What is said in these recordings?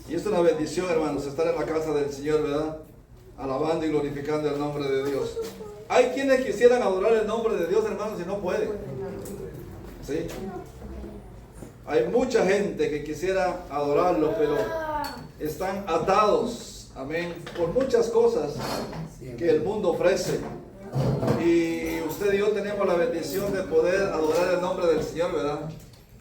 Y es una bendición, hermanos, estar en la casa del Señor, ¿verdad? Alabando y glorificando el nombre de Dios. Hay quienes quisieran adorar el nombre de Dios, hermanos, y no pueden. ¿Sí? Hay mucha gente que quisiera adorarlo, pero están atados, amén, por muchas cosas que el mundo ofrece. Y usted y yo tenemos la bendición de poder adorar el nombre del Señor, ¿verdad?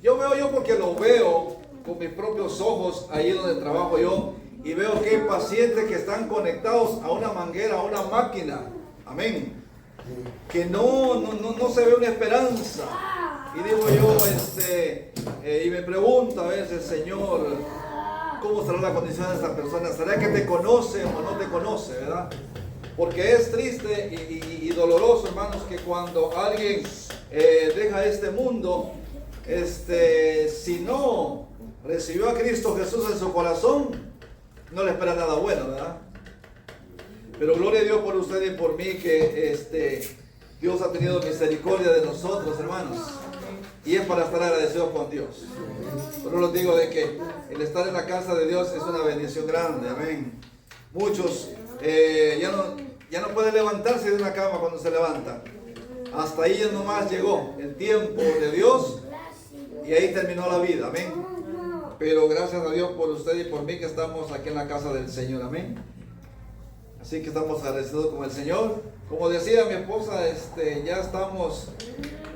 Yo porque lo veo con mis propios ojos ahí donde trabajo yo, y veo que hay pacientes que están conectados a una manguera, a una máquina, amén, que no se ve una esperanza. Y digo yo, y me pregunto a veces, Señor, ¿cómo será la condición de esta persona? ¿Será que te conoce o no te conoce, verdad? Porque es triste y doloroso, hermanos, que cuando alguien deja este mundo, si no recibió a Cristo Jesús en su corazón, no le espera nada bueno, ¿verdad? Pero gloria a Dios por usted y por mí, que Dios ha tenido misericordia de nosotros, hermanos. Y es para estar agradecidos con Dios. Pero les digo de que el estar en la casa de Dios es una bendición grande, amén. Muchos ya no pueden levantarse de una cama cuando se levantan. Hasta ahí ya nomás llegó el tiempo de Dios y ahí terminó la vida, amén. Pero gracias a Dios por usted y por mí que estamos aquí en la casa del Señor, amén. Así que estamos agradecidos con el Señor. Como decía mi esposa, ya estamos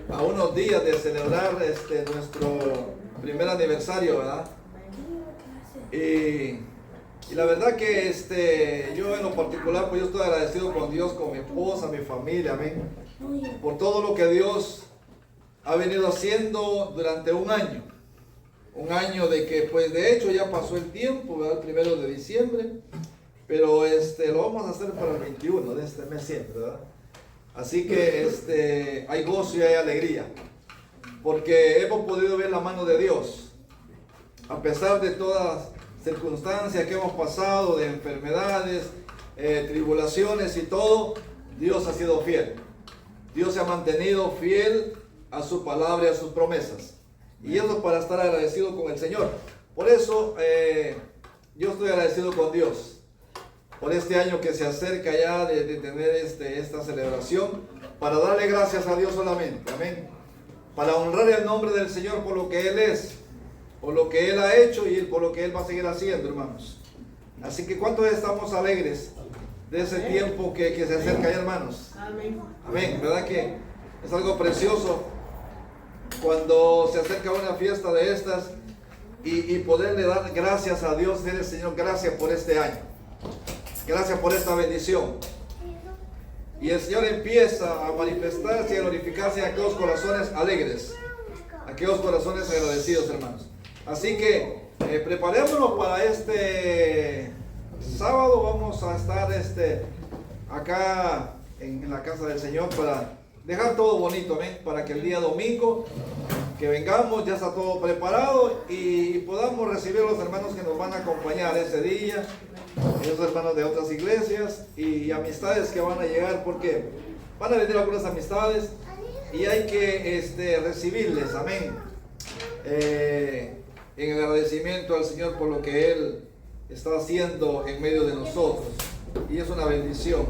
a unos días de celebrar nuestro primer aniversario, ¿verdad? Y la verdad que yo en lo particular, pues yo estoy agradecido con Dios, con mi esposa, mi familia, amén, por todo lo que Dios ha venido haciendo durante un año. Un año de que, pues de hecho ya pasó el tiempo, ¿verdad? El 1 de diciembre, pero lo vamos a hacer para el 21 de este mes siempre, ¿verdad? Así que hay gozo y hay alegría, porque hemos podido ver la mano de Dios, a pesar de todas circunstancias que hemos pasado, de enfermedades, tribulaciones y todo. Dios ha sido fiel. Dios se ha mantenido fiel a su palabra y a sus promesas. Y eso es para estar agradecido con el Señor. Por eso yo estoy agradecido con Dios por este año que se acerca ya de tener esta celebración, para darle gracias a Dios solamente, amén, para honrar el nombre del Señor por lo que Él es, por lo que Él ha hecho y por lo que Él va a seguir haciendo, hermanos. Así que ¿cuántos estamos alegres de ese tiempo que se acerca ya, hermanos? Amén. Amén, ¿verdad que es algo precioso cuando se acerca una fiesta de estas y poderle dar gracias a Dios, decirle, Señor, gracias por este año, gracias por esta bendición? Y el Señor empieza a manifestarse y a glorificarse en aquellos corazones alegres, aquellos corazones agradecidos, hermanos. Así que preparémonos para este sábado. Vamos a estar acá en la casa del Señor para dejar todo bonito, amén, para que el día domingo que vengamos ya está todo preparado y podamos recibir a los hermanos que nos van a acompañar ese día, esos hermanos de otras iglesias y amistades que van a llegar, porque van a venir algunas amistades y hay que recibirles, amén, en agradecimiento al Señor por lo que Él está haciendo en medio de nosotros. Y es una bendición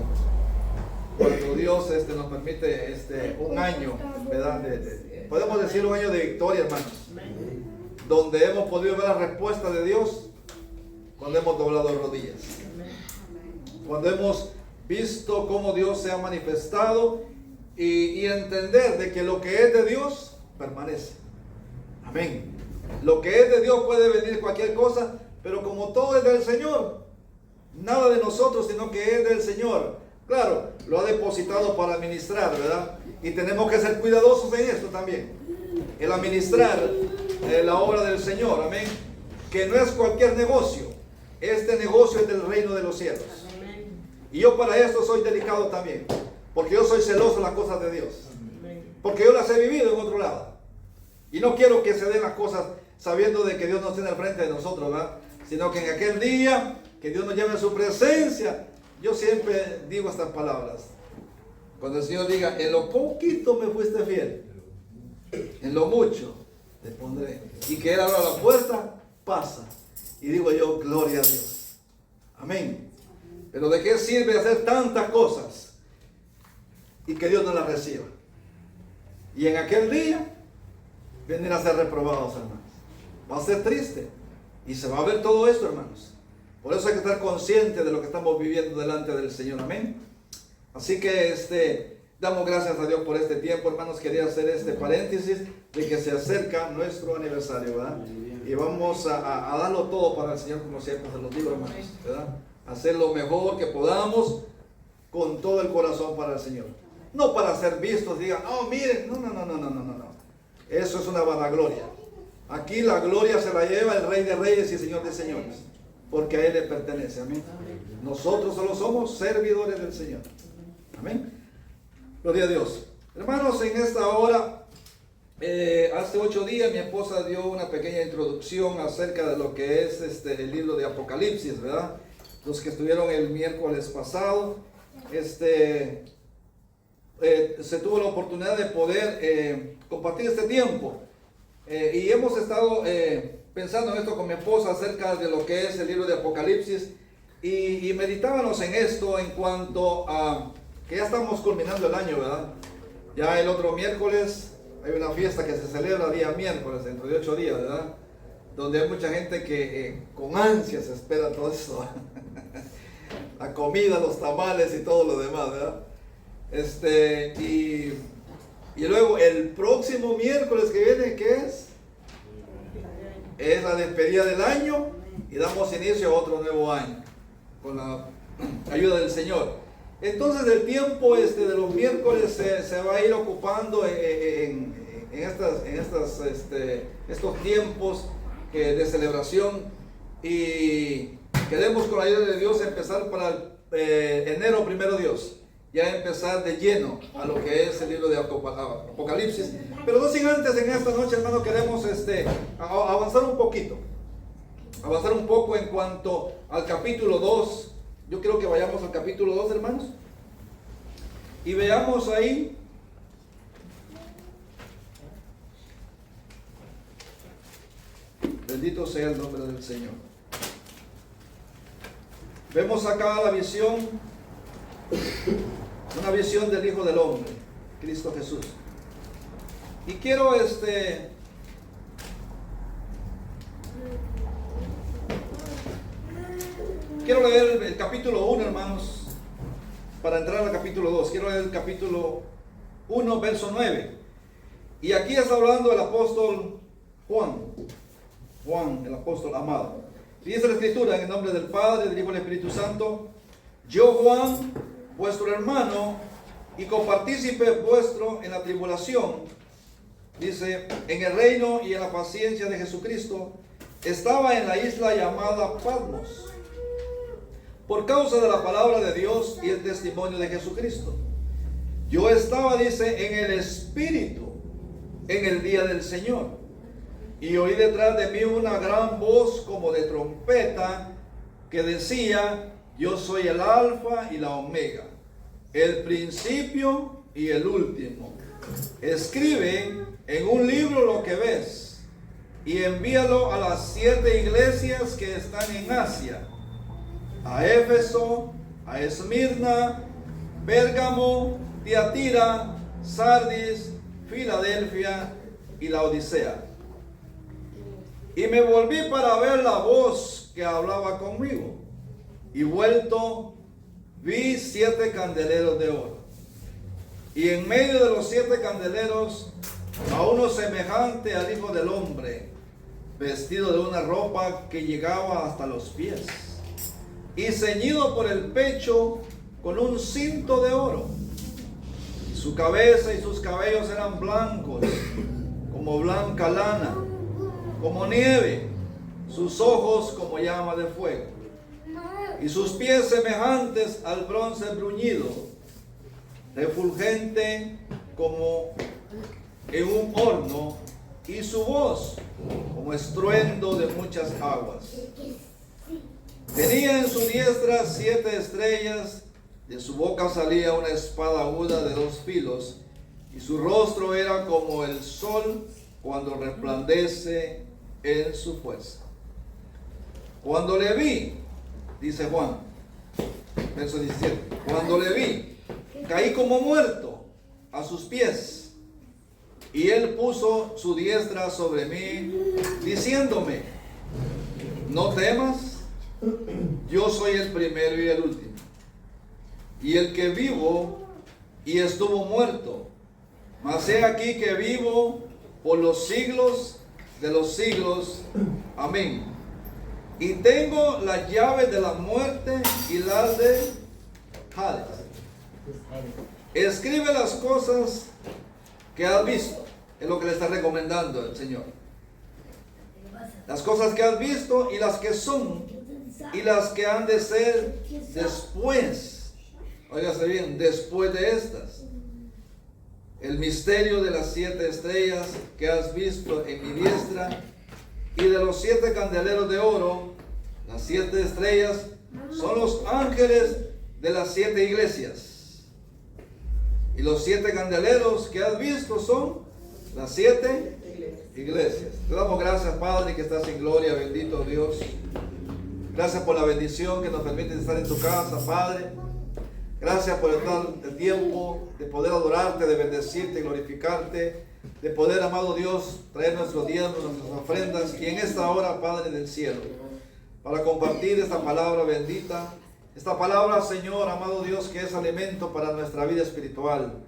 cuando Dios nos permite un año, ¿verdad? Podemos decir un año de victoria, hermanos, donde hemos podido ver la respuesta de Dios cuando hemos doblado rodillas, cuando hemos visto cómo Dios se ha manifestado y entender de que lo que es de Dios permanece. Amén. Lo que es de Dios puede venir cualquier cosa, pero como todo es del Señor, nada de nosotros, sino que es del Señor. Claro, lo ha depositado para administrar, ¿verdad? Y tenemos que ser cuidadosos en esto también. El administrar la obra del Señor, amén. Que no es cualquier negocio. Este negocio es del reino de los cielos. Y yo para esto soy delicado también, porque yo soy celoso de las cosas de Dios. Porque yo las he vivido en otro lado. Y no quiero que se den las cosas sabiendo de que Dios no está en el frente de nosotros, ¿verdad? Sino que en aquel día que Dios nos llame a su presencia, yo siempre digo estas palabras. Cuando el Señor diga, en lo poquito me fuiste fiel, en lo mucho te pondré. Y que Él abra la puerta, pasa. Y digo yo, gloria a Dios. Amén. Pero ¿de qué sirve hacer tantas cosas y que Dios no las reciba? Y en aquel día vienen a ser reprobados, hermanos. Va a ser triste. Y se va a ver todo esto, hermanos. Por eso hay que estar consciente de lo que estamos viviendo delante del Señor. Amén. Así que damos gracias a Dios por este tiempo, hermanos. Quería hacer este paréntesis de que se acerca nuestro aniversario, ¿verdad? Y vamos a darlo todo para el Señor, como siempre se los digo, hermanos, ¿verdad? Hacer lo mejor que podamos con todo el corazón para el Señor. No para ser vistos, digan, oh, miren, no. Eso es una vanagloria. Aquí la gloria se la lleva el Rey de Reyes y Señor de Señores, porque a Él le pertenece. Amén. Nosotros solo somos servidores del Señor. Amén. Gloria a Dios. Hermanos, en esta hora, hace 8 días mi esposa dio una pequeña introducción acerca de lo que es el libro de Apocalipsis, ¿verdad? Los que estuvieron el miércoles pasado, se tuvo la oportunidad de poder compartir este tiempo. Y hemos estado pensando en esto con mi esposa acerca de lo que es el libro de Apocalipsis. Y meditábamos en esto en cuanto a que ya estamos culminando el año, ¿verdad? Ya el otro miércoles hay una fiesta que se celebra día miércoles, dentro de 8 días, ¿verdad? Donde hay mucha gente que con ansias espera todo eso. La comida, los tamales y todo lo demás, ¿verdad? Y luego el próximo miércoles que viene, ¿qué es? Es la despedida del año y damos inicio a otro nuevo año con la ayuda del Señor. Entonces el tiempo de los miércoles se va a ir ocupando en estos tiempos de celebración, y queremos con la ayuda de Dios empezar para enero, primero Dios, ya empezar de lleno a lo que es el libro de Apocalipsis. Pero no sin antes, en esta noche, hermano, queremos avanzar un poquito, avanzar un poco en cuanto al capítulo 2. Yo quiero que vayamos al capítulo 2, hermanos, y veamos ahí bendito sea el nombre del Señor. Vemos acá la visión, una visión del Hijo del Hombre, Cristo Jesús. Y quiero quiero leer el capítulo 1, hermanos, para entrar al capítulo 2. Quiero leer el capítulo 1, verso 9. Y aquí está hablando el apóstol Juan, el apóstol amado. Dice la Escritura, en el nombre del Padre, del Hijo y del Espíritu Santo: yo, Juan, vuestro hermano y copartícipe vuestro en la tribulación, dice, en el reino y en la paciencia de Jesucristo, estaba en la isla llamada Patmos, por causa de la palabra de Dios y el testimonio de Jesucristo. Yo estaba, dice, en el Espíritu en el día del Señor, y oí detrás de mí una gran voz como de trompeta que decía: yo soy el Alfa y la Omega, el principio y el último. Escribe en un libro lo que ves y envíalo a las 7 iglesias que están en Asia: a Éfeso, a Esmirna, Pérgamo, Tiatira, Sardis, Filadelfia y Laodicea. Y me volví para ver la voz que hablaba conmigo, y vuelto vi 7 candeleros de oro, y en medio de los 7 candeleros a uno semejante al Hijo del Hombre, vestido de una ropa que llegaba hasta los pies, y ceñido por el pecho con un cinto de oro. Y su cabeza y sus cabellos eran blancos como blanca lana, como nieve, sus ojos como llama de fuego, y sus pies semejantes al bronce bruñido, refulgente como en un horno, y su voz como estruendo de muchas aguas. Tenía en su diestra 7 estrellas, de su boca salía una espada aguda de 2 filos, y su rostro era como el sol cuando resplandece en su fuerza. Cuando le vi, dice Juan, verso 17, cuando le vi, caí como muerto a sus pies, y él puso su diestra sobre mí, diciéndome, no temas, yo soy el primero y el último, y el que vivo y estuvo muerto, mas he aquí que vivo por los siglos de los siglos. Amén. Y tengo las llaves de la muerte y las de Hades. Escribe las cosas que has visto. Es lo que le está recomendando el Señor. Las cosas que has visto y las que son y las que han de ser después. Óigase bien, después de estas. El misterio de las 7 estrellas que has visto en mi diestra y de los 7 candeleros de oro. Las 7 estrellas son los ángeles de las 7 iglesias. Y los 7 candeleros que has visto son las 7 iglesias. Te damos gracias, Padre, que estás en gloria, bendito Dios. Gracias por la bendición que nos permite estar en tu casa, Padre. Gracias por el tiempo de poder adorarte, de bendecirte y glorificarte, de poder, amado Dios, traer nuestros diezmos, nuestras ofrendas, y en esta hora, Padre del cielo, para compartir esta palabra bendita, esta palabra, Señor, amado Dios, que es alimento para nuestra vida espiritual.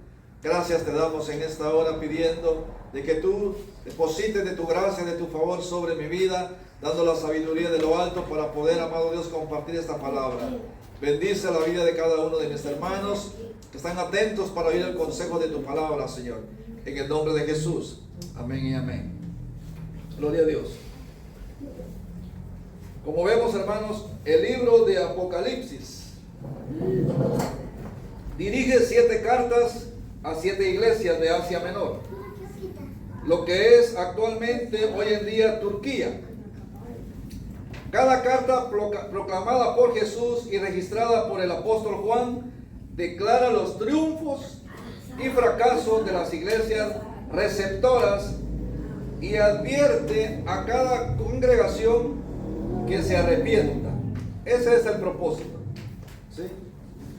Gracias te damos en esta hora pidiendo de que tú deposites de tu gracia, de tu favor sobre mi vida, dando la sabiduría de lo alto para poder, amado Dios, compartir esta palabra. Bendice la vida de cada uno de mis hermanos que están atentos para oír el consejo de tu palabra, Señor. En el nombre de Jesús. Amén y amén. Gloria a Dios. Como vemos, hermanos, el libro de Apocalipsis dirige 7 cartas a 7 iglesias de Asia Menor, lo que es actualmente hoy en día Turquía. Cada carta proclamada por Jesús y registrada por el apóstol Juan declara los triunfos y fracasos de las iglesias receptoras y advierte a cada congregación que se arrepienta. Ese es el propósito, ¿sí?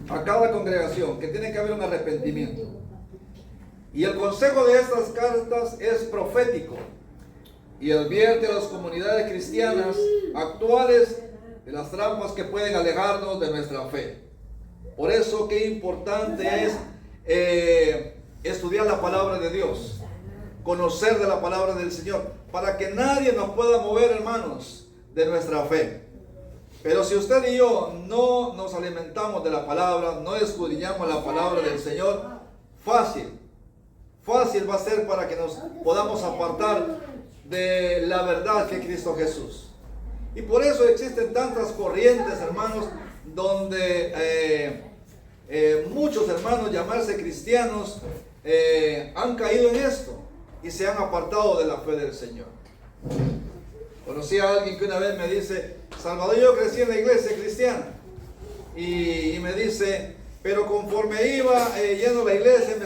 A cada congregación que tiene que haber un arrepentimiento. Y el consejo de estas cartas es profético y advierte a las comunidades cristianas actuales de las trampas que pueden alejarnos de nuestra fe. Por eso qué importante es estudiar la palabra de Dios, conocer de la palabra del Señor, para que nadie nos pueda mover, hermanos, de nuestra fe. Pero si usted y yo no nos alimentamos de la palabra, no escudriñamos la palabra del Señor, fácil va a ser para que nos podamos apartar de la verdad que es Cristo Jesús. Y por eso existen tantas corrientes, hermanos, donde muchos hermanos llamarse cristianos han caído en esto y se han apartado de la fe del Señor. Conocí a alguien que una vez me dice: Salvador, yo crecí en la iglesia cristiana, y me dice, pero conforme iba yendo a la iglesia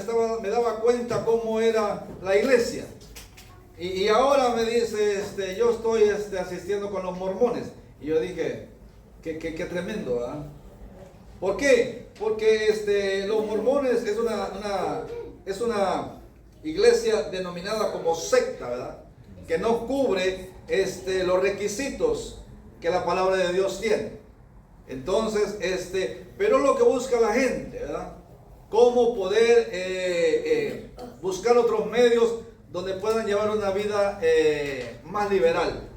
me daba cuenta cómo era la iglesia. Y ahora me dice, yo estoy asistiendo con los mormones. Y yo dije, qué tremendo, ¿verdad? ¿Por qué? Porque los mormones es una iglesia denominada como secta, ¿verdad? Que no cubre los requisitos que la palabra de Dios tiene. Entonces, pero lo que busca la gente, ¿verdad? Cómo poder buscar otros medios donde puedan llevar una vida más liberal.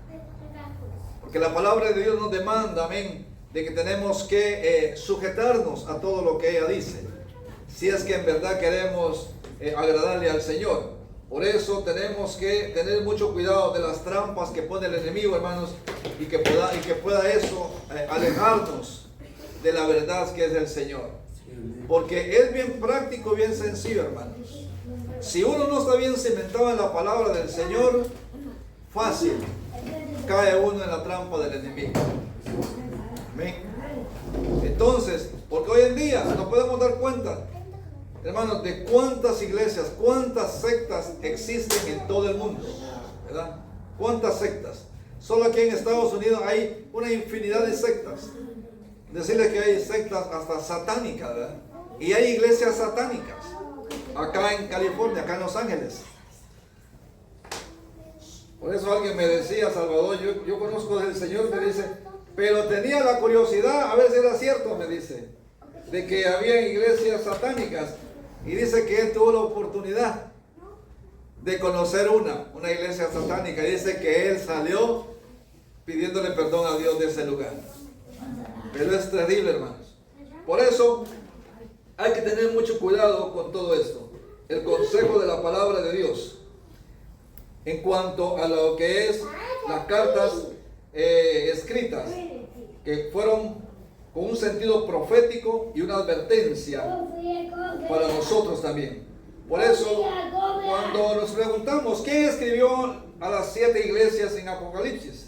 Porque la palabra de Dios nos demanda, amén, de que tenemos que sujetarnos a todo lo que ella dice, si es que en verdad queremos agradarle al Señor. Por eso tenemos que tener mucho cuidado de las trampas que pone el enemigo, hermanos, y que pueda eso alejarnos de la verdad que es del Señor. Porque es bien práctico, bien sencillo, hermanos. Si uno no está bien cimentado en la palabra del Señor, fácil cae uno en la trampa del enemigo. Amén. Entonces, porque hoy en día nos podemos dar cuenta, hermanos, de cuántas iglesias, cuántas sectas existen en todo el mundo, ¿verdad? ¿Cuántas sectas? Solo aquí en Estados Unidos hay una infinidad de sectas. Decirles que hay sectas hasta satánicas, ¿verdad? Y hay iglesias satánicas. Acá en California, acá en Los Ángeles. Por eso alguien me decía, Salvador, yo conozco del Señor, me dice, pero tenía la curiosidad, a ver si era cierto, me dice, de que había iglesias satánicas. Y dice que él tuvo la oportunidad de conocer una iglesia satánica. Y dice que él salió pidiéndole perdón a Dios de ese lugar. Pero es terrible, hermanos. Por eso hay que tener mucho cuidado con todo esto. El consejo de la palabra de Dios en cuanto a lo que es las cartas escritas, que fueron con un sentido profético y una advertencia para nosotros también. Por eso, cuando nos preguntamos ¿quién escribió a las 7 iglesias en Apocalipsis?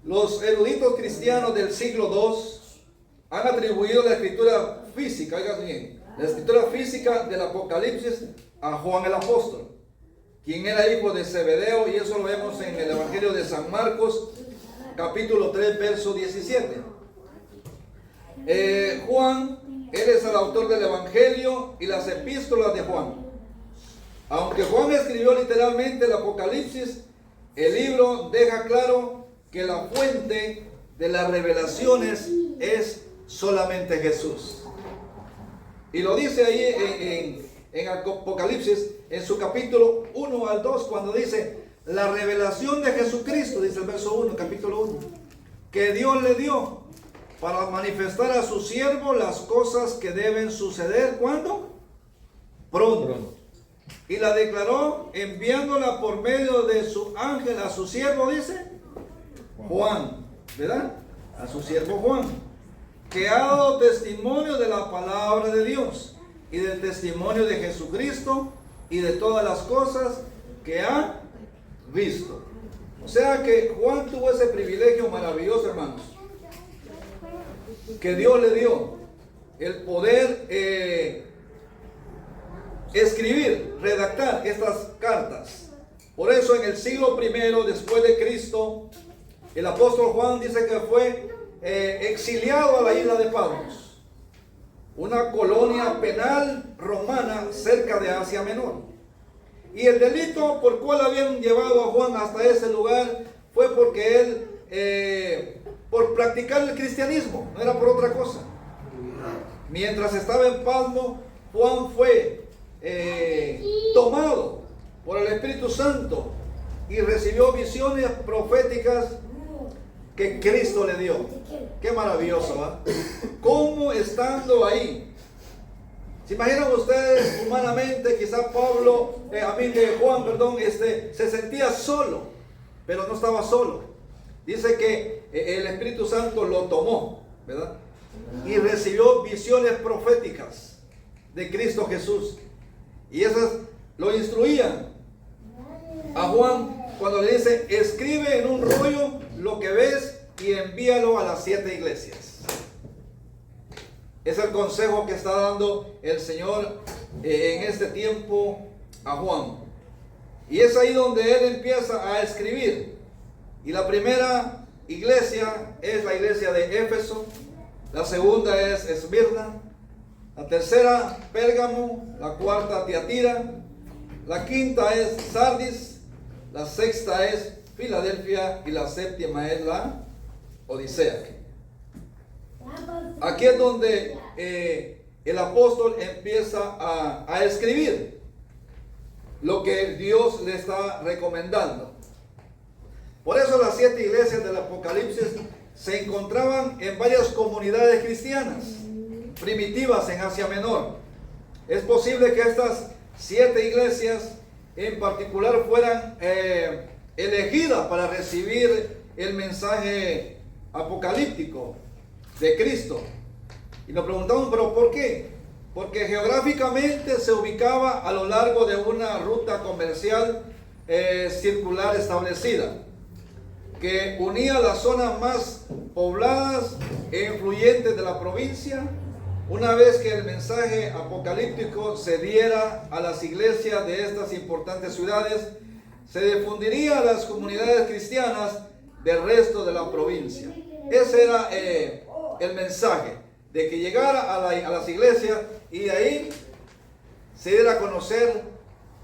Los eruditos cristianos del siglo II han atribuido la escritura física, oigan bien, la escritura física del Apocalipsis a Juan el apóstol, quien era hijo de Zebedeo, y eso lo vemos en el Evangelio de San Marcos, capítulo 3, verso 17. Juan, él es el autor del Evangelio y las epístolas de Juan. Aunque Juan escribió literalmente el Apocalipsis, el libro deja claro que la fuente de las revelaciones es solamente Jesús. Y lo dice ahí en Apocalipsis, en su capítulo 1 al 2, cuando dice, la revelación de Jesucristo, dice el verso 1, capítulo 1, que Dios le dio para manifestar a su siervo las cosas que deben suceder, ¿cuándo? Pronto. Y la declaró enviándola por medio de su ángel a su siervo, dice Juan, ¿verdad? A su siervo Juan, que ha dado testimonio de la palabra de Dios y del testimonio de Jesucristo y de todas las cosas que ha visto. O sea que Juan tuvo ese privilegio maravilloso, hermanos, que Dios le dio el poder escribir, redactar estas cartas. Por eso en el siglo I después de Cristo, el apóstol Juan dice que fue exiliado a la isla de Patmos, una colonia penal romana cerca de Asia Menor. Y el delito por cual habían llevado a Juan hasta ese lugar fue porque él, por practicar el cristianismo, no era por otra cosa. Mientras estaba en Patmos, Juan fue tomado por el Espíritu Santo y recibió visiones proféticas que Cristo le dio. Qué maravilloso, ¿va? ¿Cómo estando ahí? ¿Se imaginan ustedes humanamente, quizá Juan, se sentía solo, pero no estaba solo? Dice que el Espíritu Santo lo tomó, ¿verdad? Y recibió visiones proféticas de Cristo Jesús. Y esas lo instruían a Juan cuando le dice, escribe en un rollo lo que ves y envíalo a las 7 iglesias. Es el consejo que está dando el Señor en este tiempo a Juan. Y es ahí donde él empieza a escribir. Y la primera iglesia es la iglesia de Éfeso. La segunda es Esmirna. La tercera, Pérgamo. La cuarta, Tiatira. La quinta es Sardis. La sexta es Filadelfia. Y la séptima es la Odisea. Aquí es donde el apóstol empieza a escribir lo que Dios le está recomendando. Por eso las 7 iglesias del Apocalipsis se encontraban en varias comunidades cristianas primitivas en Asia Menor. Es posible que estas 7 iglesias en particular fueran elegidas para recibir el mensaje apocalíptico de Cristo. Y nos preguntamos, ¿pero por qué? Porque geográficamente se ubicaba a lo largo de una ruta comercial circular establecida, que unía las zonas más pobladas e influyentes de la provincia. Una vez que el mensaje apocalíptico se diera a las iglesias de estas importantes ciudades, se difundiría a las comunidades cristianas del resto de la provincia. Ese era el mensaje, de que llegara a las iglesias y de ahí se diera a conocer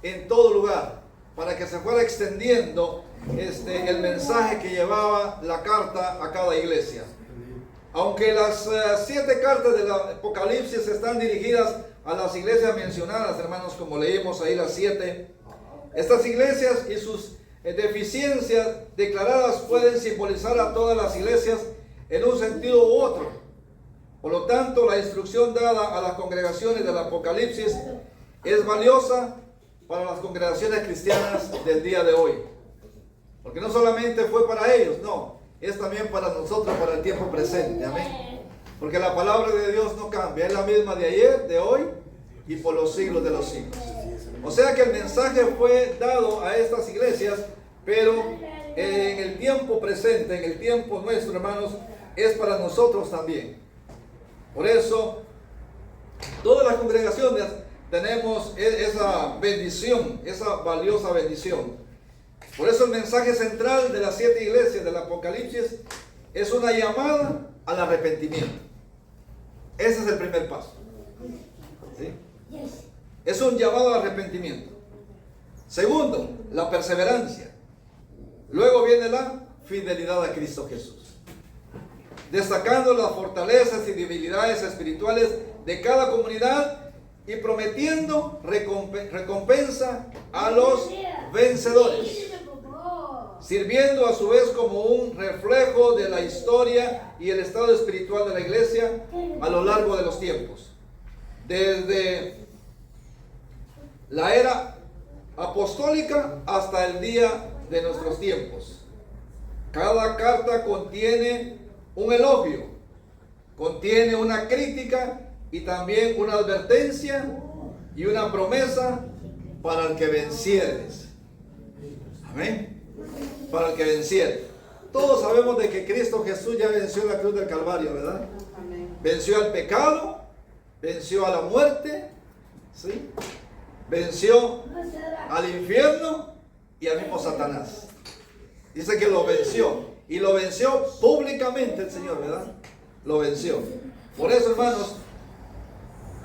en todo lugar, para que se fuera extendiendo el mensaje que llevaba la carta a cada iglesia. Aunque las 7 cartas del Apocalipsis están dirigidas a las iglesias mencionadas, hermanos, como leímos ahí las 7, estas iglesias y sus deficiencias declaradas pueden simbolizar a todas las iglesias en un sentido u otro. Por lo tanto, la instrucción dada a las congregaciones del Apocalipsis es valiosa para las congregaciones cristianas del día de hoy. Porque no solamente fue para ellos, no, es también para nosotros, para el tiempo presente. Amén. Porque la palabra de Dios no cambia, es la misma de ayer, de hoy y por los siglos de los siglos. O sea que el mensaje fue dado a estas iglesias, pero en el tiempo presente, en el tiempo nuestro, hermanos, es para nosotros también. Por eso, todas las congregaciones tenemos esa bendición, esa valiosa bendición. Por eso el mensaje central de las 7 iglesias del Apocalipsis es una llamada al arrepentimiento. Ese es el primer paso. ¿Sí? Es un llamado al arrepentimiento. Segundo, la perseverancia. Luego viene la fidelidad a Cristo Jesús, destacando las fortalezas y debilidades espirituales de cada comunidad y prometiendo recompensa a los vencedores, sirviendo a su vez como un reflejo de la historia y el estado espiritual de la iglesia a lo largo de los tiempos, desde la era apostólica hasta el día de nuestros tiempos. Cada carta contiene un elogio, contiene una crítica y también una advertencia y una promesa para el que vencieres. Amén. Para el que venciere. Todos sabemos de que Cristo Jesús ya venció la cruz del Calvario, ¿verdad? Venció al pecado, venció a la muerte, ¿sí? Venció al infierno y al mismo Satanás. Dice que lo venció. Y lo venció públicamente el Señor, ¿verdad? Lo venció. Por eso, hermanos,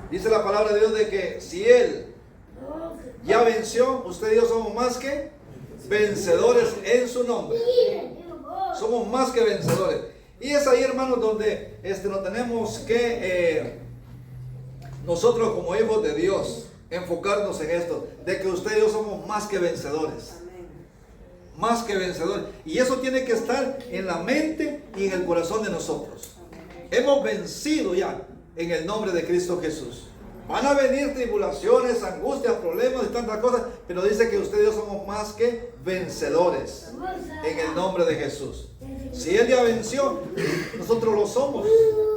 dice la palabra de Dios de que si Él ya venció, usted y yo somos más que vencedores en su nombre. Somos más que vencedores. Y es ahí, hermanos, donde nos tenemos que, nosotros como hijos de Dios, enfocarnos en esto, de que usted y yo somos más que vencedores. Más que vencedores. Y eso tiene que estar en la mente y en el corazón de nosotros. Hemos vencido ya en el nombre de Cristo Jesús. Van a venir tribulaciones, angustias, problemas y tantas cosas, pero dice que usted y yo somos más que vencedores en el nombre de Jesús. Si Él ya venció, nosotros lo somos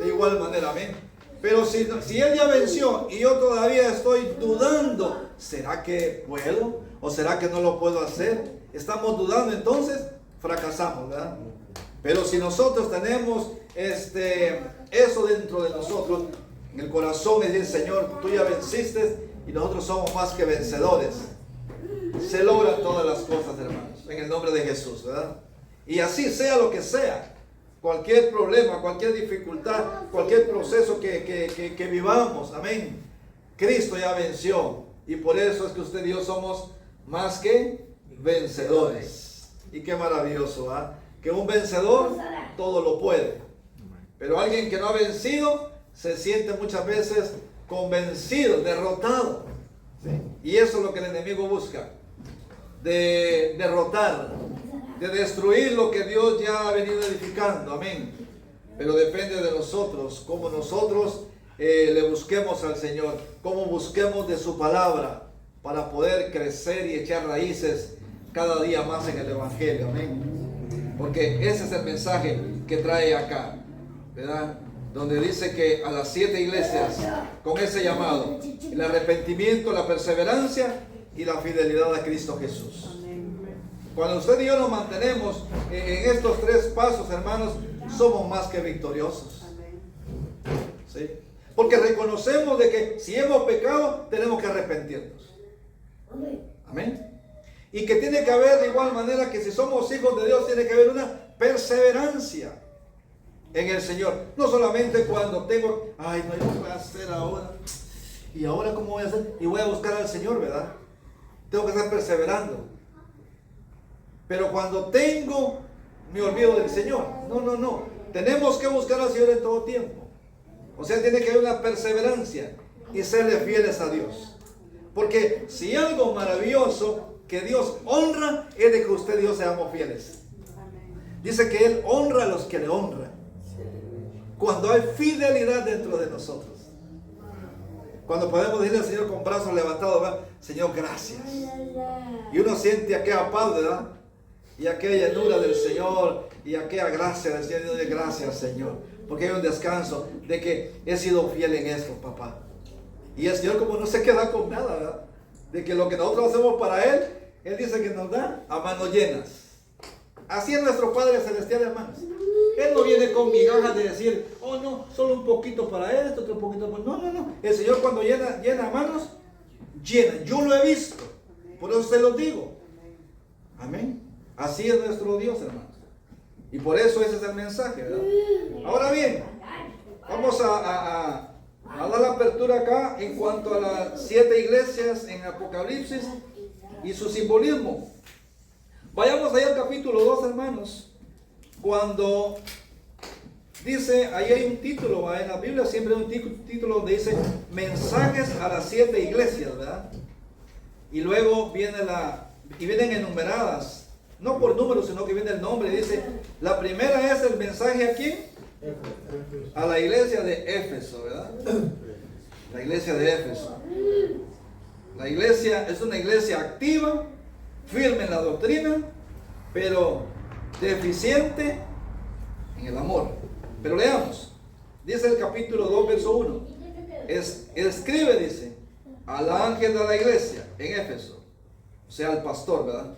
de igual manera, amén. Pero si Él ya venció y yo todavía estoy dudando, ¿será que puedo? ¿O será que no lo puedo hacer? Estamos dudando, entonces fracasamos, ¿verdad? Pero si nosotros tenemos eso dentro de nosotros, en el corazón, es decir, Señor, tú ya venciste y nosotros somos más que vencedores. Se logran todas las cosas, hermanos, en el nombre de Jesús, ¿verdad? Y así sea lo que sea, cualquier problema, cualquier dificultad, cualquier proceso que vivamos, amén. Cristo ya venció y por eso es que usted y yo somos más que vencedores. Y qué maravilloso, ¿ah? Que un vencedor todo lo puede, pero alguien que no ha vencido se siente muchas veces convencido, derrotado, ¿sí? Y eso es lo que el enemigo busca, de derrotar, de destruir lo que Dios ya ha venido edificando, amén. Pero depende de nosotros, cómo nosotros le busquemos al Señor, cómo busquemos de su palabra para poder crecer y echar raíces cada día más en el Evangelio, amén. Porque ese es el mensaje que trae acá, ¿verdad? Donde dice que a las 7 iglesias, con ese llamado, el arrepentimiento, la perseverancia y la fidelidad a Cristo Jesús. Cuando usted y yo nos mantenemos en estos 3 pasos, hermanos, somos más que victoriosos. ¿Sí? Porque reconocemos de que si hemos pecado, tenemos que arrepentirnos. Amén. Y que tiene que haber de igual manera que si somos hijos de Dios, tiene que haber una perseverancia en el Señor. No solamente cuando tengo, ay, no, ¿qué voy a hacer ahora? ¿Y ahora cómo voy a hacer? Y voy a buscar al Señor, ¿verdad? Tengo que estar perseverando. Pero cuando tengo, me olvido del Señor. No, no, no. Tenemos que buscar al Señor en todo tiempo. O sea, tiene que haber una perseverancia y serle fieles a Dios. Porque si algo maravilloso que Dios honra es de que usted y yo seamos fieles. Dice que Él honra a los que le honran. Cuando hay fidelidad dentro de nosotros. Cuando podemos decirle al Señor con brazos levantados, ¿verdad? Señor, gracias. Y uno siente aquella paz, ¿verdad? Y aquella llenura del Señor y aquella gracia del Señor. Gracias, Señor. Porque hay un descanso de que he sido fiel en esto, papá. Y el Señor como no se queda con nada, ¿verdad? De que lo que nosotros hacemos para Él, Él dice que nos da a manos llenas. Así es nuestro Padre Celestial, hermanos. Él no viene con migajas de decir, oh no, solo un poquito para esto, otro poquito para... No, no, no. El Señor cuando llena manos, llena. Yo lo he visto. Por eso se los digo. Amén. Así es nuestro Dios, hermanos. Y por eso ese es el mensaje, ¿verdad? Ahora bien, vamos a dar la apertura acá en cuanto a las 7 iglesias en Apocalipsis y su simbolismo. Vayamos allá al capítulo 2, hermanos. Cuando dice, ahí hay un título, en la Biblia siempre hay un título donde dice mensajes a las 7 iglesias, ¿verdad? Y luego vienen enumeradas, no por número, sino que viene el nombre. Dice, la primera es el mensaje a quién? A la iglesia de Éfeso, ¿verdad? La iglesia de Éfeso. La iglesia es una iglesia activa, firme en la doctrina, pero deficiente en el amor. Pero leamos. Dice el capítulo 2, verso 1. Escribe, dice, al ángel de la iglesia en Éfeso, o sea, al pastor, ¿verdad?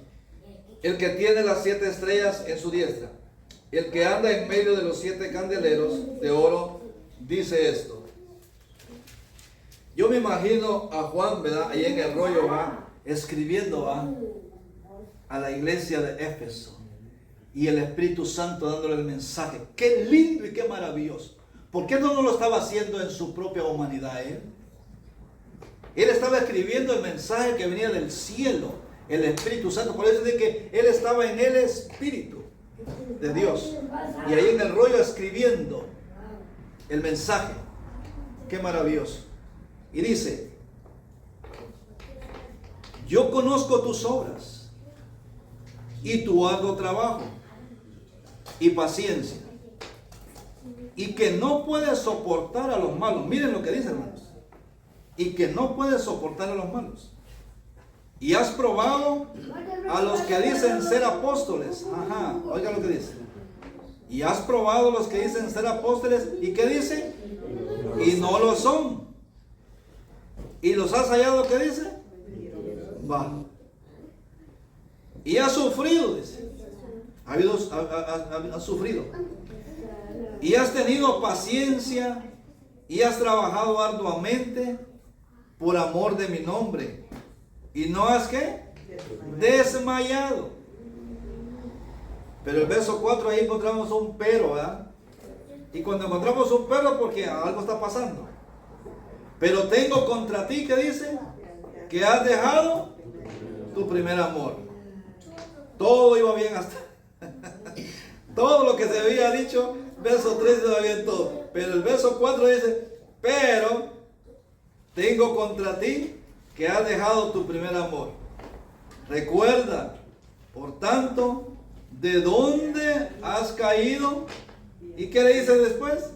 El que tiene las 7 estrellas en su diestra, el que anda en medio de los 7 candeleros de oro, dice esto. Yo me imagino a Juan, ¿verdad? Ahí en el rollo, va escribiendo, va a la iglesia de Éfeso. Y el Espíritu Santo dándole el mensaje. Qué lindo y qué maravilloso. ¿Por qué no lo estaba haciendo en su propia humanidad él? Él estaba escribiendo el mensaje que venía del cielo, el Espíritu Santo. Por eso es de que él estaba en el Espíritu de Dios. Y ahí en el rollo escribiendo el mensaje. Qué maravilloso. Y dice, yo conozco tus obras y tu arduo trabajo y paciencia, y que no puedes soportar a los malos. Miren lo que dice, hermanos. Y que no puedes soportar a los malos. Y has probado a los que dicen ser apóstoles. Ajá, oiga lo que dice. Y has probado a los que dicen ser apóstoles. ¿Y qué dice? Y no lo son. ¿Y los has hallado? ¿Qué dice? Va. Y has sufrido, dice. Has sufrido. Y has tenido paciencia. Y has trabajado arduamente por amor de mi nombre. Y no has, ¿qué? Desmayado. Pero el verso 4 ahí encontramos un pero, ¿verdad? Y cuando encontramos un pero, porque algo está pasando. Pero tengo contra ti, ¿qué dice? Que has dejado tu primer amor. Todo iba bien hasta... todo lo que se había dicho, verso 3 iba bien todo. Pero el verso 4 dice, pero tengo contra ti que has dejado tu primer amor. Recuerda, por tanto, de dónde has caído. ¿Y qué le dice después?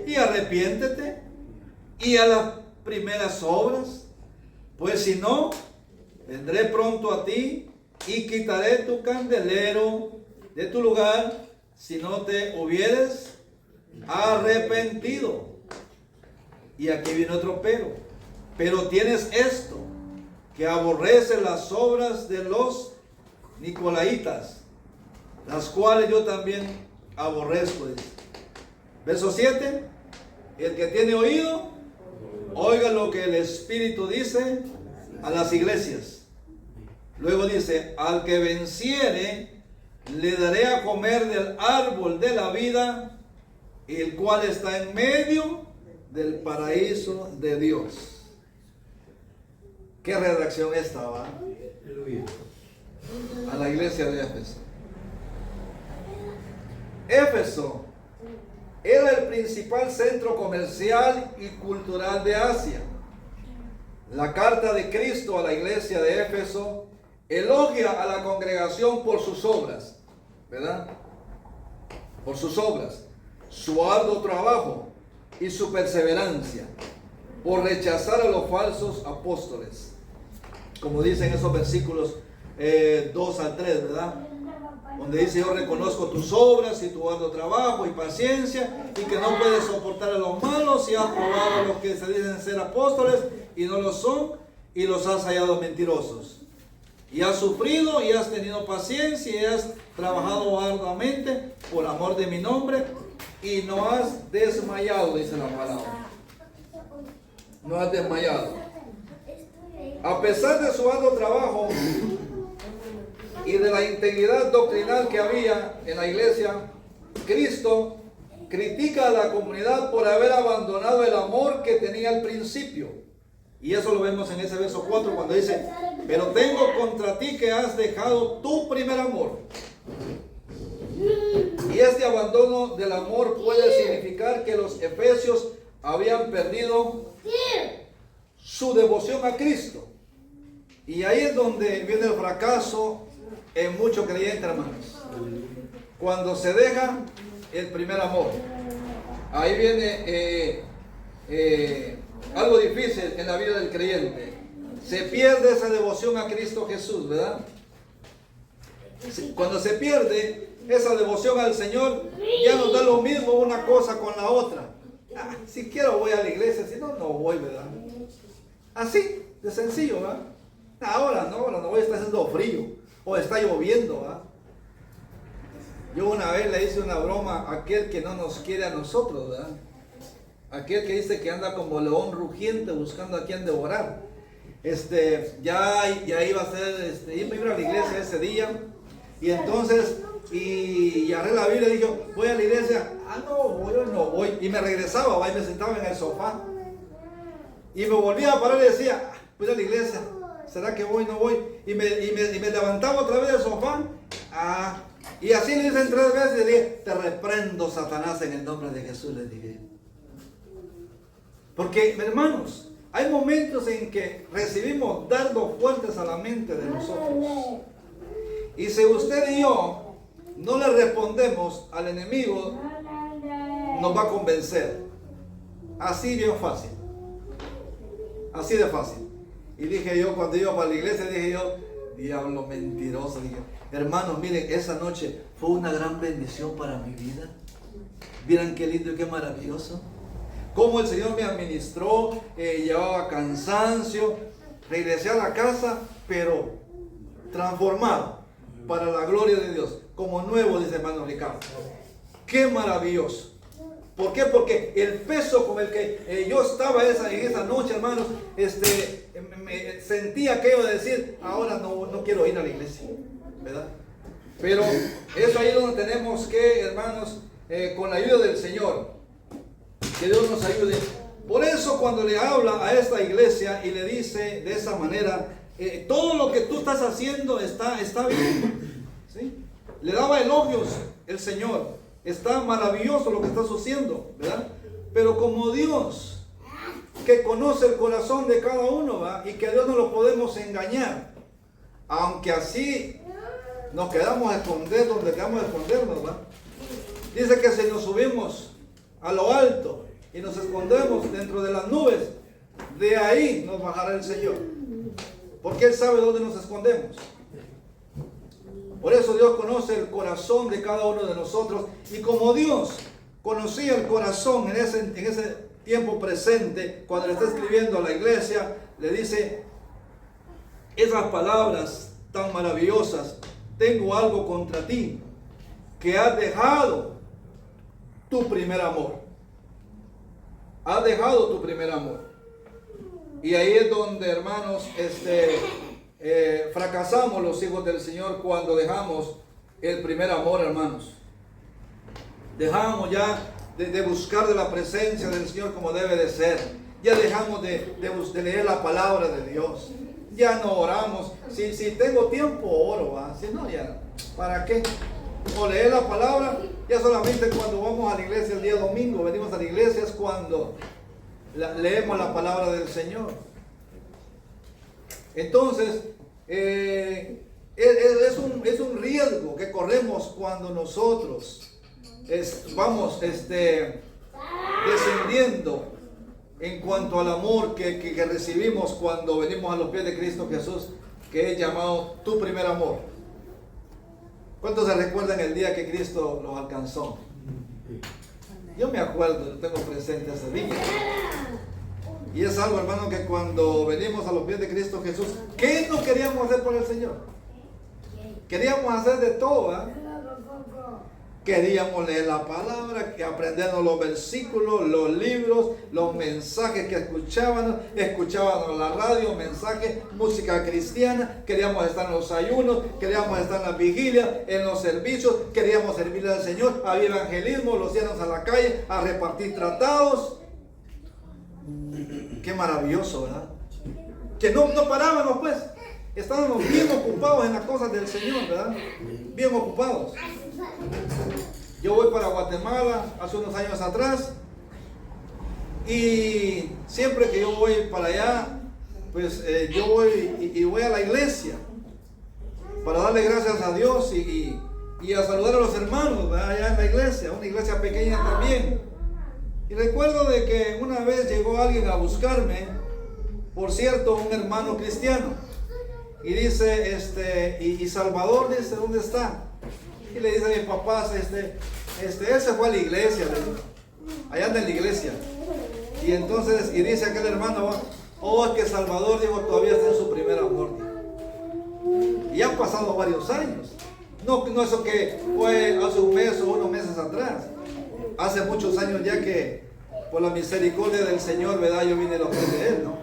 Y arrepiéntete. Y a las primeras obras, pues si no, vendré pronto a ti y quitaré tu candelero de tu lugar si no te hubieres arrepentido. Y aquí viene otro pero tienes esto, que aborrece las obras de los nicolaitas, las cuales yo también aborrezco. Verso 7, el que tiene oído, oiga lo que el Espíritu dice a las iglesias. Luego dice, al que venciere, le daré a comer del árbol de la vida, el cual está en medio del paraíso de Dios. ¿Qué redacción estaba? A la iglesia de Éfeso. Éfeso era el principal centro comercial y cultural de Asia. La carta de Cristo a la iglesia de Éfeso elogia a la congregación por sus obras, ¿verdad? Por sus obras, su arduo trabajo y su perseverancia, por rechazar a los falsos apóstoles. Como dicen esos versículos 2 al 3, ¿verdad? Donde dice, yo reconozco tus obras y tu arduo trabajo y paciencia, y que no puedes soportar a los malos, y has probado a los que se dicen ser apóstoles y no lo son, y los has hallado mentirosos. Y has sufrido y has tenido paciencia y has trabajado arduamente por amor de mi nombre, y no has desmayado, dice la palabra. No has desmayado. A pesar de su arduo trabajo y de la integridad doctrinal que había en la iglesia, Cristo critica a la comunidad por haber abandonado el amor que tenía al principio. Y eso lo vemos en ese verso 4 cuando dice, pero tengo contra ti que has dejado tu primer amor. Y este abandono del amor puede significar que los efesios habían perdido su devoción a Cristo. Y ahí es donde viene el fracaso en muchos creyentes, hermanos. Cuando se deja el primer amor. Ahí viene algo difícil en la vida del creyente. Se pierde esa devoción a Cristo Jesús, ¿verdad? Cuando se pierde esa devoción al Señor, ya nos da lo mismo una cosa con la otra. Si quiero voy a la iglesia, si no, no voy, ¿verdad? Así, de sencillo, ¿verdad? Ahora no voy, está haciendo frío o está lloviendo, ¿verdad? Yo una vez le hice una broma a aquel que no nos quiere a nosotros, ¿verdad? Aquel que dice que anda como león rugiente buscando a quien devorar. Ya iba a ser, iba a ir a la iglesia ese día. Y entonces, y agarré la Biblia y dije, voy a la iglesia. No voy. Y me regresaba, y me sentaba en el sofá. Y me volvía a parar y decía, voy a la iglesia. ¿Será que voy? No voy. Y me levantaba otra vez del sofá. Y así le dicen 3 veces y le dije, te reprendo, Satanás, en el nombre de Jesús, le dije. Porque, hermanos, hay momentos en que recibimos dardos fuertes a la mente de nosotros. Y si usted y yo no le respondemos al enemigo, nos va a convencer. Así bien fácil. Así de fácil. Y dije yo, cuando iba para la iglesia, dije yo, diablo mentiroso. Dije, hermanos, miren, esa noche fue una gran bendición para mi vida. Miren qué lindo y qué maravilloso. Cómo el Señor me administró, llevaba cansancio. Regresé a la casa, pero transformado para la gloria de Dios. Como nuevo, dice hermano Ricardo. Qué maravilloso. ¿Por qué? Porque el peso con el que yo estaba en esa noche, hermanos, me sentía aquello de decir, ahora no quiero ir a la iglesia, ¿verdad? Pero es ahí donde tenemos que, hermanos, con la ayuda del Señor, que Dios nos ayude. Por eso cuando le habla a esta iglesia y le dice de esa manera, todo lo que tú estás haciendo está bien, ¿sí? Le daba elogios el Señor. Está maravilloso lo que estás haciendo, ¿verdad? Pero como Dios, que conoce el corazón de cada uno, ¿verdad? Y que a Dios no lo podemos engañar, aunque así nos quedamos a esconder donde quedamos a escondernos, ¿verdad? Dice que si nos subimos a lo alto y nos escondemos dentro de las nubes, de ahí nos bajará el Señor, porque Él sabe dónde nos escondemos. Por eso Dios conoce el corazón de cada uno de nosotros. Y como Dios conocía el corazón en ese tiempo presente, cuando le está escribiendo a la iglesia, le dice esas palabras tan maravillosas: tengo algo contra ti, que has dejado tu primer amor. Has dejado tu primer amor. Y ahí es donde, hermanos, fracasamos los hijos del Señor cuando dejamos el primer amor, hermanos. Dejamos ya de buscar de la presencia del Señor como debe de ser. Ya dejamos de leer la palabra de Dios. Ya no oramos. Si tengo tiempo, oro. Si no, ya, ¿para qué? O leer la palabra, ya solamente cuando vamos a la iglesia el día domingo, venimos a la iglesia, es cuando leemos la palabra del Señor. Entonces, es un riesgo que corremos cuando nosotros vamos descendiendo en cuanto al amor que recibimos cuando venimos a los pies de Cristo Jesús, que es llamado tu primer amor. ¿Cuántos se recuerdan el día que Cristo los alcanzó? Yo me acuerdo, yo tengo presente ese día. Y es algo, hermano, que cuando venimos a los pies de Cristo Jesús, ¿qué no queríamos hacer por el Señor? Queríamos hacer de todo, ¿eh? Queríamos leer la palabra, que aprendernos los versículos, los libros, los mensajes que escuchábamos la radio, mensajes, música cristiana. Queríamos estar en los ayunos, queríamos estar en las vigilias, en los servicios, queríamos servirle al Señor. Había evangelismo, los íbamos a la calle a repartir tratados. Qué maravilloso, ¿verdad? Que no parábamos, pues. Estábamos bien ocupados en las cosas del Señor, ¿verdad? Bien ocupados. Yo voy para Guatemala hace unos años atrás y siempre que yo voy para allá, pues yo voy y voy a la iglesia para darle gracias a Dios y a saludar a los hermanos, ¿verdad? Allá en la iglesia, una iglesia pequeña también. Y recuerdo de que una vez llegó alguien a buscarme, por cierto, un hermano cristiano, y dice, y Salvador, dice, ¿dónde está? Y le dice a mis papás, él se fue a la iglesia, allá anda en la iglesia. Y entonces, y dice aquel hermano, es que Salvador, dijo, todavía está en su primer amor, dijo. Y han pasado varios años. No eso que fue hace un mes o unos meses atrás. Hace muchos años ya que, por la misericordia del Señor, ¿verdad? Yo vine a los pies de Él, ¿no?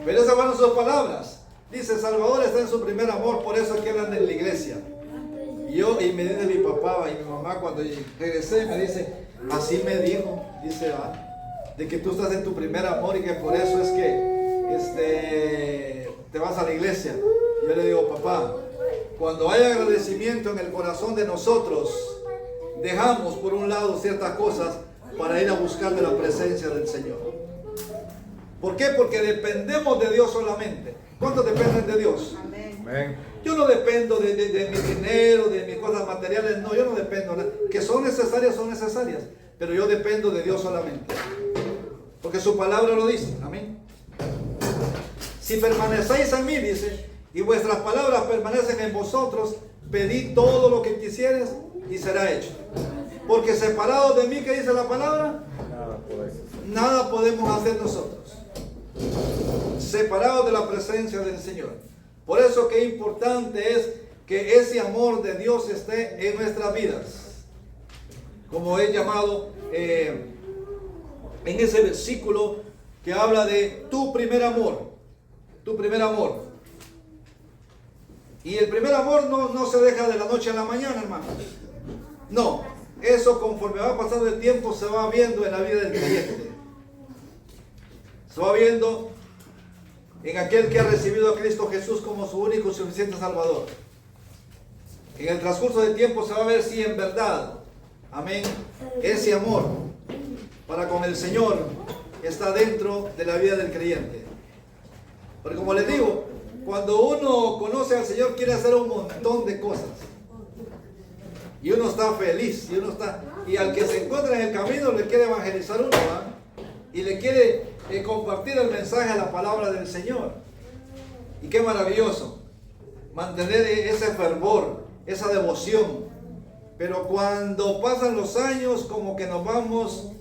Pero esas fueron sus palabras. Dice, Salvador está en su primer amor, por eso es que andan en la iglesia. Y me dice mi papá y mi mamá cuando regresé, me dice, así me dijo, dice, de que tú estás en tu primer amor y que por eso es que te vas a la iglesia. Y yo le digo, papá, cuando hay agradecimiento en el corazón de nosotros, dejamos por un lado ciertas cosas para ir a buscar de la presencia del Señor. ¿Por qué? Porque dependemos de Dios solamente. ¿Cuántos dependen de Dios? Amén. Yo no dependo de mi dinero, de mis cosas materiales, no, yo no dependo. Que son necesarias, pero yo dependo de Dios solamente. Porque su palabra lo dice, amén. Si permanecéis en mí, dice, y vuestras palabras permanecen en vosotros, pedid todo lo que quisieres y será hecho. Porque separados de mí, ¿qué dice la palabra? Nada podemos hacer nosotros. Separados de la presencia del Señor. Por eso que importante es que ese amor de Dios esté en nuestras vidas. Como es llamado en ese versículo que habla de tu primer amor. Tu primer amor. Y el primer amor no se deja de la noche a la mañana, hermano. No, eso conforme va pasando el tiempo se va viendo en la vida del creyente. Se va viendo en aquel que ha recibido a Cristo Jesús como su único y suficiente Salvador. En el transcurso del tiempo se va a ver si en verdad, amén, ese amor para con el Señor está dentro de la vida del creyente. Porque como les digo, cuando uno conoce al Señor quiere hacer un montón de cosas. Y uno está feliz, y al que se encuentra en el camino le quiere evangelizar uno, ¿verdad? Y le quiere compartir el mensaje de la palabra del Señor. Y qué maravilloso mantener ese fervor, esa devoción. Pero cuando pasan los años, como que nos vamos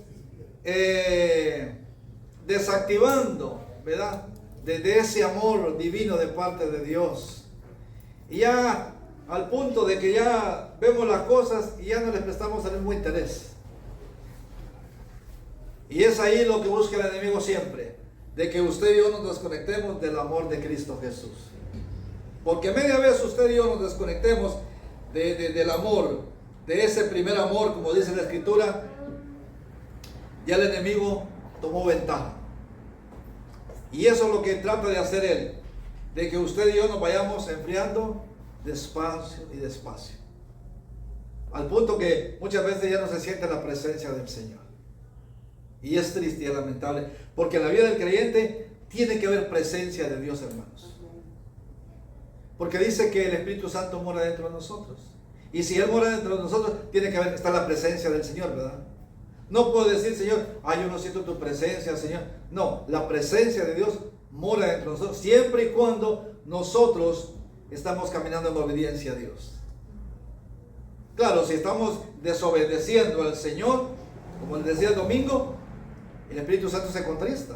desactivando, ¿verdad? De ese amor divino de parte de Dios. Y ya al punto de que ya vemos las cosas y ya no les prestamos el mismo interés. Y es ahí lo que busca el enemigo siempre, de que usted y yo nos desconectemos del amor de Cristo Jesús. Porque media vez usted y yo nos desconectemos del amor, de ese primer amor, como dice la Escritura, ya el enemigo tomó ventaja. Y eso es lo que trata de hacer él, de que usted y yo nos vayamos enfriando despacio y despacio, al punto que muchas veces ya no se siente la presencia del Señor. Y es triste y lamentable, porque en la vida del creyente tiene que haber presencia de Dios, hermanos. Porque dice que el Espíritu Santo mora dentro de nosotros. Y si Él mora dentro de nosotros, tiene que estar la presencia del Señor, ¿verdad? No puedo decir, Señor, yo no siento tu presencia, Señor. No, la presencia de Dios mora dentro de nosotros, siempre y cuando nosotros estamos caminando en obediencia a Dios. Claro, si estamos desobedeciendo al Señor, como les decía el domingo, el Espíritu Santo se contrista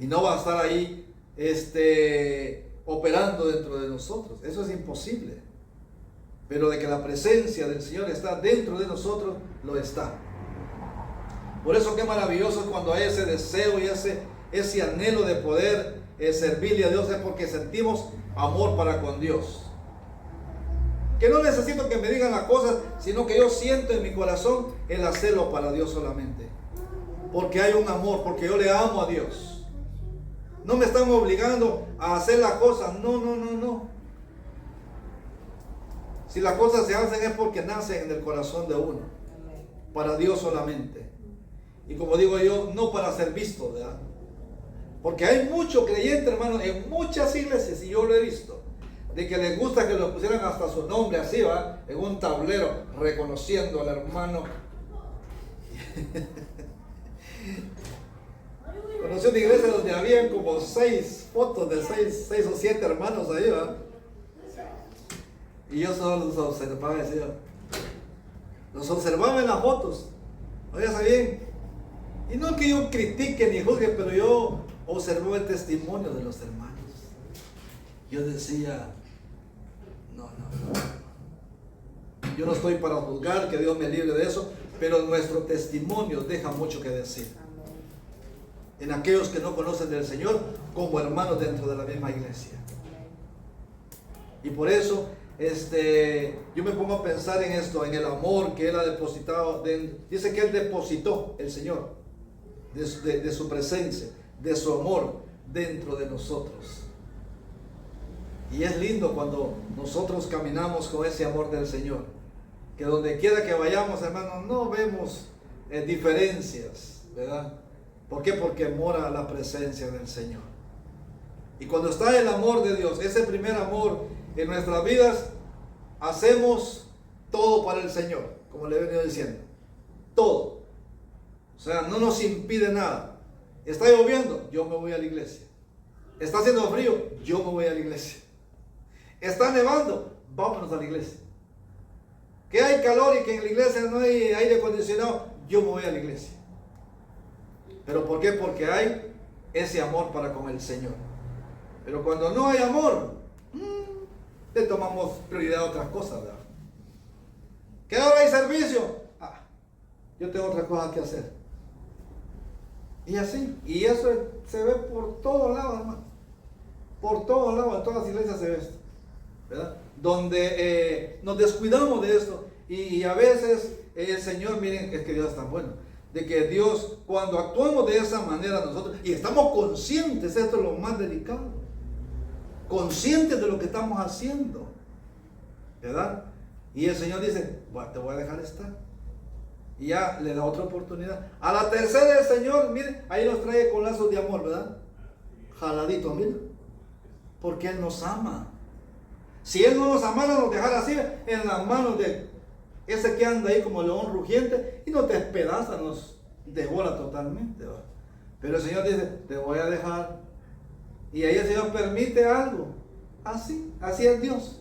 y no va a estar ahí operando dentro de nosotros. Eso es imposible. Pero de que la presencia del Señor está dentro de nosotros, lo está. Por eso qué maravilloso es cuando hay ese deseo y ese anhelo de poder servirle a Dios, es porque sentimos amor para con Dios. Que no necesito que me digan las cosas, sino que yo siento en mi corazón el hacerlo para Dios solamente. Porque hay un amor, porque yo le amo a Dios. No me están obligando a hacer las cosas, no. Si las cosas se hacen es porque nacen en el corazón de uno, para Dios solamente. Y como digo yo, no para ser visto, ¿verdad? Porque hay muchos creyentes, hermanos, en muchas iglesias, y yo lo he visto, de que les gusta que lo pusieran hasta su nombre así, ¿va? En un tablero, reconociendo al hermano. Conocí una iglesia donde habían como 6 fotos de 6 o 7 hermanos ahí, ¿va? Y yo solo los observaba, decía, los observaba en las fotos, oiga bien, y no que yo critique ni juzgue, pero yo observaba el testimonio de los hermanos. Yo decía, no. Yo no estoy para juzgar, que Dios me libre de eso, pero nuestro testimonio deja mucho que decir. En aquellos que no conocen del Señor, como hermanos dentro de la misma iglesia. Y por eso, yo me pongo a pensar en esto, en el amor que Él ha depositado. Dice que Él depositó, el Señor, de su presencia, de su amor dentro de nosotros. Y es lindo cuando nosotros caminamos con ese amor del Señor, que donde quiera que vayamos, hermanos, no vemos diferencias, ¿verdad? ¿Por qué? Porque mora la presencia del Señor. Y cuando está el amor de Dios, ese primer amor en nuestras vidas, hacemos todo para el Señor, como le he venido diciendo. Todo. O sea, no nos impide nada. Está lloviendo, yo me voy a la iglesia. Está haciendo frío, yo me voy a la iglesia. Está nevando, vámonos a la iglesia. Que hay calor y que en la iglesia no hay aire acondicionado, yo me voy a la iglesia. ¿Pero por qué? Porque hay ese amor para con el Señor. Pero cuando no hay amor, le tomamos prioridad a otras cosas, ¿verdad? ¿Que ahora hay servicio? Yo tengo otras cosas que hacer. Y así, y eso se ve por todos lados, hermano. Por todos lados, en todas las iglesias se ve esto, ¿verdad? Donde nos descuidamos de esto. Y a veces el Señor, miren, es que Dios es tan bueno. De que Dios, cuando actuamos de esa manera nosotros, y estamos conscientes, esto es lo más delicado, conscientes de lo que estamos haciendo, ¿verdad? Y el Señor dice, te voy a dejar estar. Y ya le da otra oportunidad. A la tercera el Señor, miren, ahí nos trae con lazos de amor, ¿verdad? Jaladito, miren. Porque Él nos ama. Si Él no nos amara, nos dejara así en las manos de ese que anda ahí como león rugiente y nos despedaza, nos devora totalmente, ¿verdad? Pero el Señor dice, te voy a dejar. Y ahí el Señor permite algo. Así es Dios.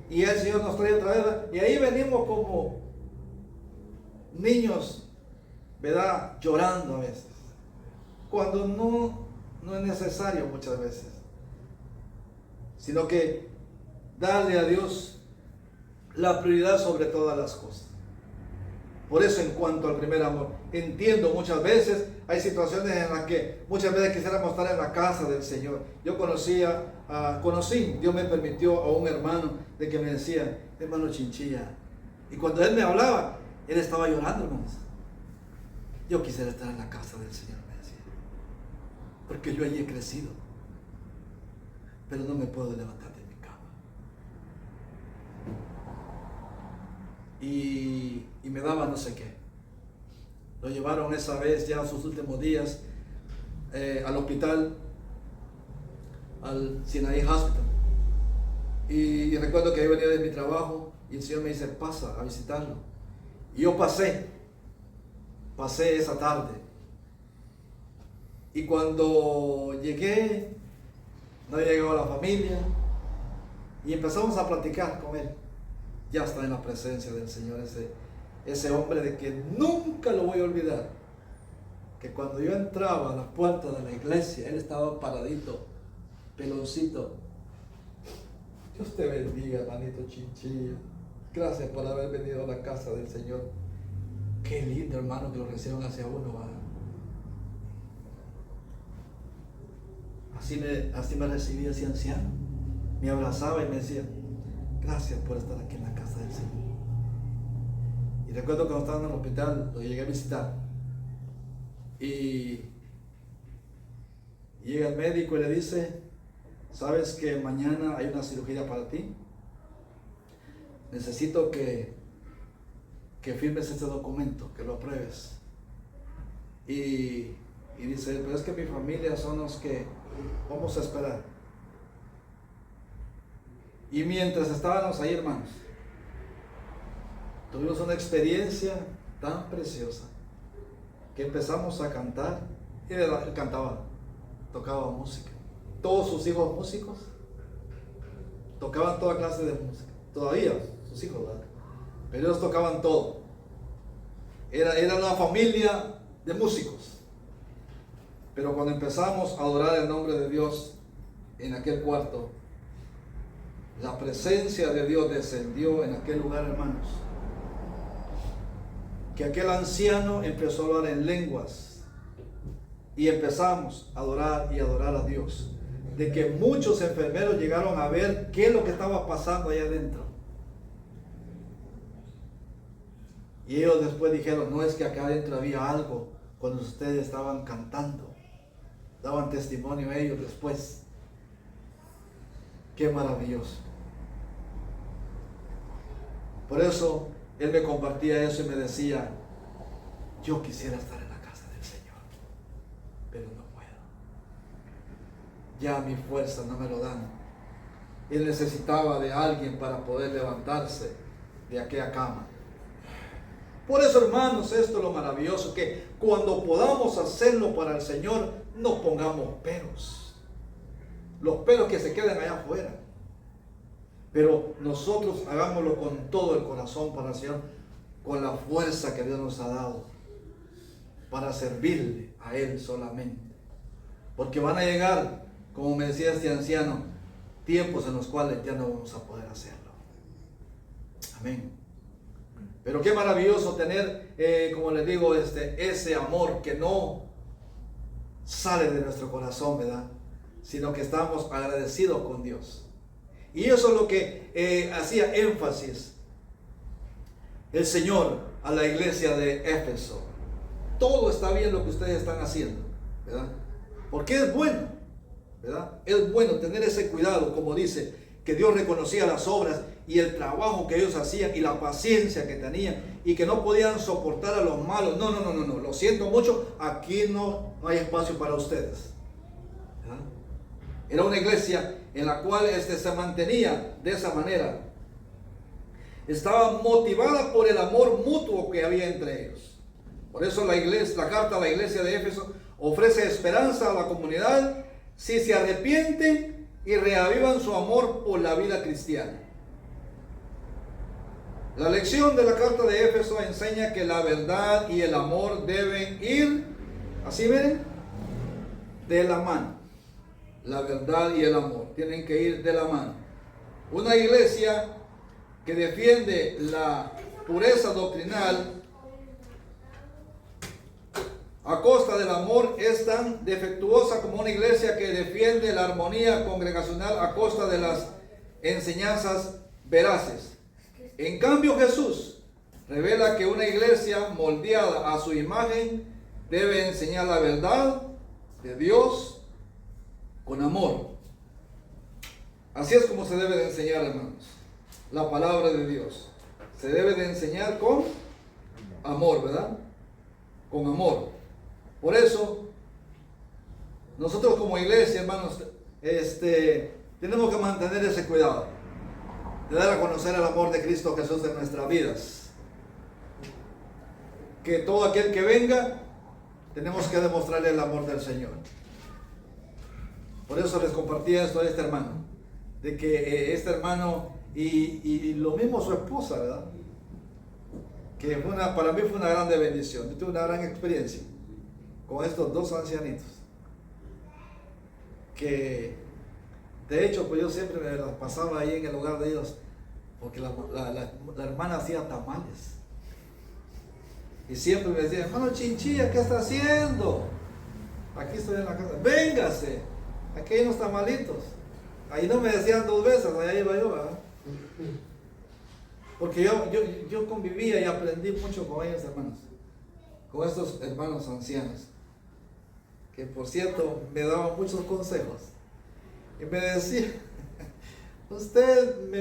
Y el Señor nos trae otra vez, ¿verdad? Y ahí venimos como niños, ¿verdad? Llorando a veces. Cuando no es necesario muchas veces. Sino que darle a Dios la prioridad sobre todas las cosas. Por eso, en cuanto al primer amor, entiendo muchas veces, hay situaciones en las que muchas veces quisiéramos estar en la casa del Señor. Yo conocí, Dios me permitió a un hermano de que me decía, hermano Chinchilla. Y cuando él me hablaba, él estaba llorando, hermanos. Yo quisiera estar en la casa del Señor, me decía. Porque yo allí he crecido. Pero no me puedo levantar de mi cama. Y me daba no sé qué. Lo llevaron esa vez, ya en sus últimos días, al hospital, al Sinaí Hospital. Y recuerdo que yo venía de mi trabajo y el Señor me dice, pasa a visitarlo. Y yo pasé esa tarde. Y cuando llegué, no había llegado la familia y empezamos a platicar con él. Ya está en la presencia del Señor ese hombre de que nunca lo voy a olvidar. Que cuando yo entraba a la puerta de la iglesia, él estaba paradito, peloncito. Dios te bendiga, hermanito Chinchilla. Gracias por haber venido a la casa del Señor. Qué lindo, hermano, que lo reciban hacia uno. ¿Verdad? Así me recibía ese anciano. Me abrazaba y me decía, gracias por estar aquí en la casa del Señor. Y recuerdo que cuando estaba en el hospital, lo llegué a visitar. Y llega el médico y le dice, ¿sabes que mañana hay una cirugía para ti? Necesito que firmes este documento, que lo apruebes. Y dice, pero es que mi familia son los que vamos a esperar. Y mientras estábamos ahí, hermanos, tuvimos una experiencia tan preciosa que empezamos a cantar. Y él cantaba, tocaba música. Todos sus hijos músicos tocaban toda clase de música. Todavía sus hijos, ¿verdad? Pero ellos tocaban todo. Era una familia de músicos. Pero cuando empezamos a adorar el nombre de Dios en aquel cuarto, la presencia de Dios descendió en aquel lugar, hermanos. Que aquel anciano empezó a hablar en lenguas y empezamos a adorar y adorar a Dios. De que muchos enfermeros llegaron a ver qué es lo que estaba pasando allá adentro. Y ellos después dijeron, no, es que acá adentro había algo cuando ustedes estaban cantando. Daban testimonio a ellos después. Qué maravilloso. Por eso él me compartía eso y me decía, yo quisiera estar en la casa del Señor, pero no puedo. Ya mi fuerza no me lo dan. Él necesitaba de alguien para poder levantarse de aquella cama. Por eso, hermanos, esto es lo maravilloso, que cuando podamos hacerlo para el Señor, no pongamos peros. Los peros que se queden allá afuera. Pero nosotros hagámoslo con todo el corazón para el Señor, con la fuerza que Dios nos ha dado, para servirle a Él solamente. Porque van a llegar, como me decía este anciano, tiempos en los cuales ya no vamos a poder hacerlo. Amén. Pero qué maravilloso tener, como les digo, ese amor que no sale de nuestro corazón, ¿verdad? Sino que estamos agradecidos con Dios. Y eso es lo que hacía énfasis el Señor a la iglesia de Éfeso. Todo está bien lo que ustedes están haciendo, ¿verdad? Porque es bueno, ¿verdad? Es bueno tener ese cuidado, como dice, que Dios reconocía las obras y el trabajo que ellos hacían y la paciencia que tenían y que no podían soportar a los malos. No, lo siento mucho, aquí no hay espacio para ustedes, ¿verdad? Era una iglesia en la cual se mantenía de esa manera. Estaba motivada por el amor mutuo que había entre ellos. Por eso la carta a la iglesia de Éfeso ofrece esperanza a la comunidad si se arrepienten y reavivan su amor por la vida cristiana. La lección de la carta de Éfeso enseña que la verdad y el amor deben ir, así miren, de la mano. La verdad y el amor tienen que ir de la mano. Una iglesia que defiende la pureza doctrinal a costa del amor es tan defectuosa como una iglesia que defiende la armonía congregacional a costa de las enseñanzas veraces. En cambio, Jesús revela que una iglesia moldeada a su imagen debe enseñar la verdad de Dios con amor. Así es como se debe de enseñar, hermanos, la palabra de Dios. Se debe de enseñar con amor, ¿verdad? Con amor. Por eso, nosotros como iglesia, hermanos, tenemos que mantener ese cuidado de dar a conocer el amor de Cristo Jesús en nuestras vidas. Que todo aquel que venga, tenemos que demostrarle el amor del Señor. Por eso les compartí esto a este hermano, de que este hermano y lo mismo su esposa, ¿verdad? Que para mí fue una grande bendición. Yo tuve una gran experiencia con estos dos ancianitos, que de hecho pues yo siempre me las pasaba ahí en el hogar de ellos, porque la hermana hacía tamales. Y siempre me decía, hermano Chinchilla, ¿qué está haciendo? Aquí estoy en la casa. Véngase, aquí hay unos tamalitos. Ahí no me decían dos veces, allá iba yo, ¿verdad? Porque yo convivía y aprendí mucho con ellos, hermanos. Con estos hermanos ancianos. Que por cierto, me daban muchos consejos. Y me decía, usted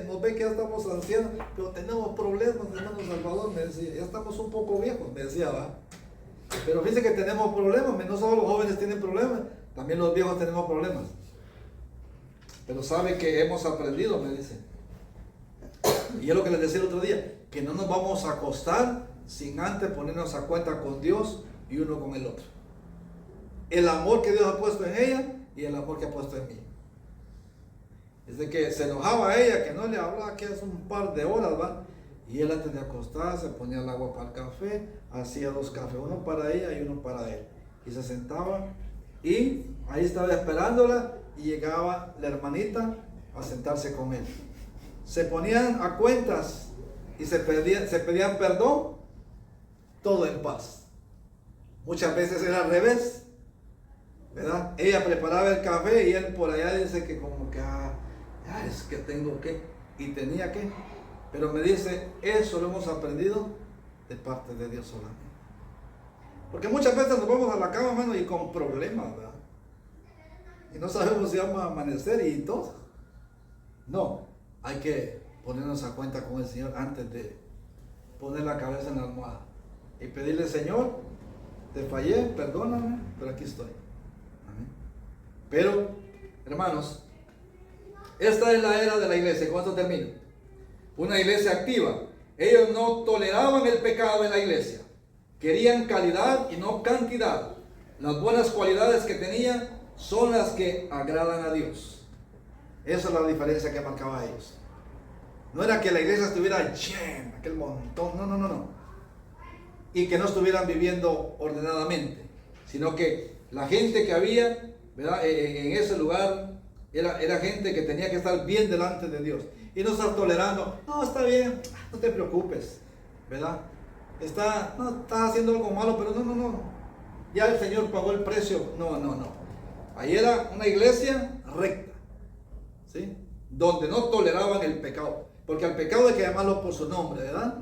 nos ve que ya estamos ancianos, pero tenemos problemas, hermano Salvador, me decía, ya estamos un poco viejos, me decía, va. Pero fíjese que tenemos problemas, no solo los jóvenes tienen problemas, también los viejos tenemos problemas. Pero sabe que hemos aprendido, me dice. Y es lo que les decía el otro día, que no nos vamos a acostar sin antes ponernos a cuenta con Dios y uno con el otro. El amor que Dios ha puesto en ella y el amor que ha puesto en mí. Desde que se enojaba a ella, que no le hablaba, que hace un par de horas, ¿va? Y él antes de acostarse ponía el agua para el café, hacía 2 cafés, uno para ella y uno para él. Y se sentaba y ahí estaba esperándola y llegaba la hermanita a sentarse con él. Se ponían a cuentas y se pedían perdón, todo en paz. Muchas veces era al revés, ¿verdad? Ella preparaba el café y él por allá dice que como que es que tengo que y tenía que, pero me dice, eso lo hemos aprendido de parte de Dios solamente. Porque muchas veces nos vamos a la cama, hermano, y con problemas, ¿verdad? Y no sabemos si vamos a amanecer y todo. No, hay que ponernos a cuenta con el Señor antes de poner la cabeza en la almohada y pedirle, Señor, te fallé, perdóname, pero aquí estoy. Amén. Pero, hermanos, esta es la era de la iglesia. ¿Con esto termino? Una iglesia activa. Ellos no toleraban el pecado en la iglesia. Querían calidad y no cantidad. Las buenas cualidades que tenían son las que agradan a Dios. Esa es la diferencia que marcaba ellos. No era que la iglesia estuviera llena, aquel montón, no. Y que no estuvieran viviendo ordenadamente, sino que la gente que había, ¿verdad?, en ese lugar era gente que tenía que estar bien delante de Dios. Y no estar tolerando, no, está bien, no te preocupes, ¿verdad? Está haciendo algo malo, pero no. Ya el Señor pagó el precio. No. Ahí era una iglesia recta, ¿sí? Donde no toleraban el pecado. Porque al pecado hay que llamarlo por su nombre, ¿verdad?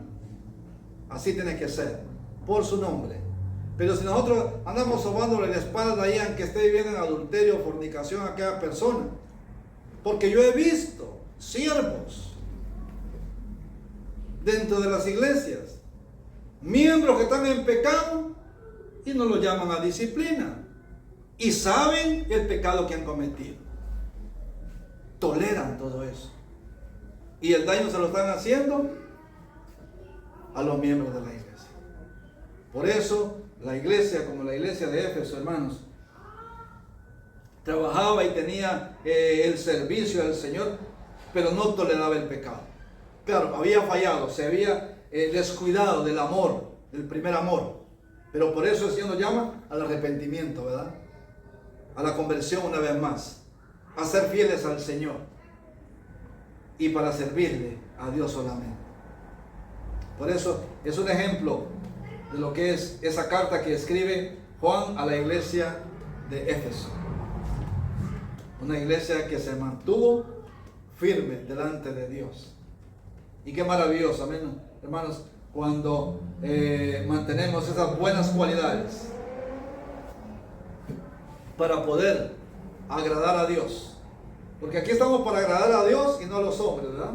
Así tiene que ser, por su nombre. Pero si nosotros andamos sobándole la espalda ahí, aunque esté viviendo en adulterio o fornicación a cada persona, porque yo he visto siervos dentro de las iglesias, miembros que están en pecado y no lo llaman a disciplina y saben el pecado que han cometido, toleran todo eso y el daño se lo están haciendo a los miembros de la iglesia. Por eso la iglesia, como la iglesia de Éfeso, hermanos, trabajaba y tenía el servicio al Señor, pero no toleraba el pecado. Claro, había fallado, se había descuidado del amor, del primer amor. Pero por eso el Señor nos llama al arrepentimiento, ¿verdad? A la conversión una vez más, a ser fieles al Señor y para servirle a Dios solamente. Por eso es un ejemplo de lo que es esa carta que escribe Juan a la iglesia de Éfeso. Una iglesia que se mantuvo firme delante de Dios. Y qué maravilloso, amén, hermanos, cuando mantenemos esas buenas cualidades para poder agradar a Dios. Porque aquí estamos para agradar a Dios y no a los hombres, ¿verdad?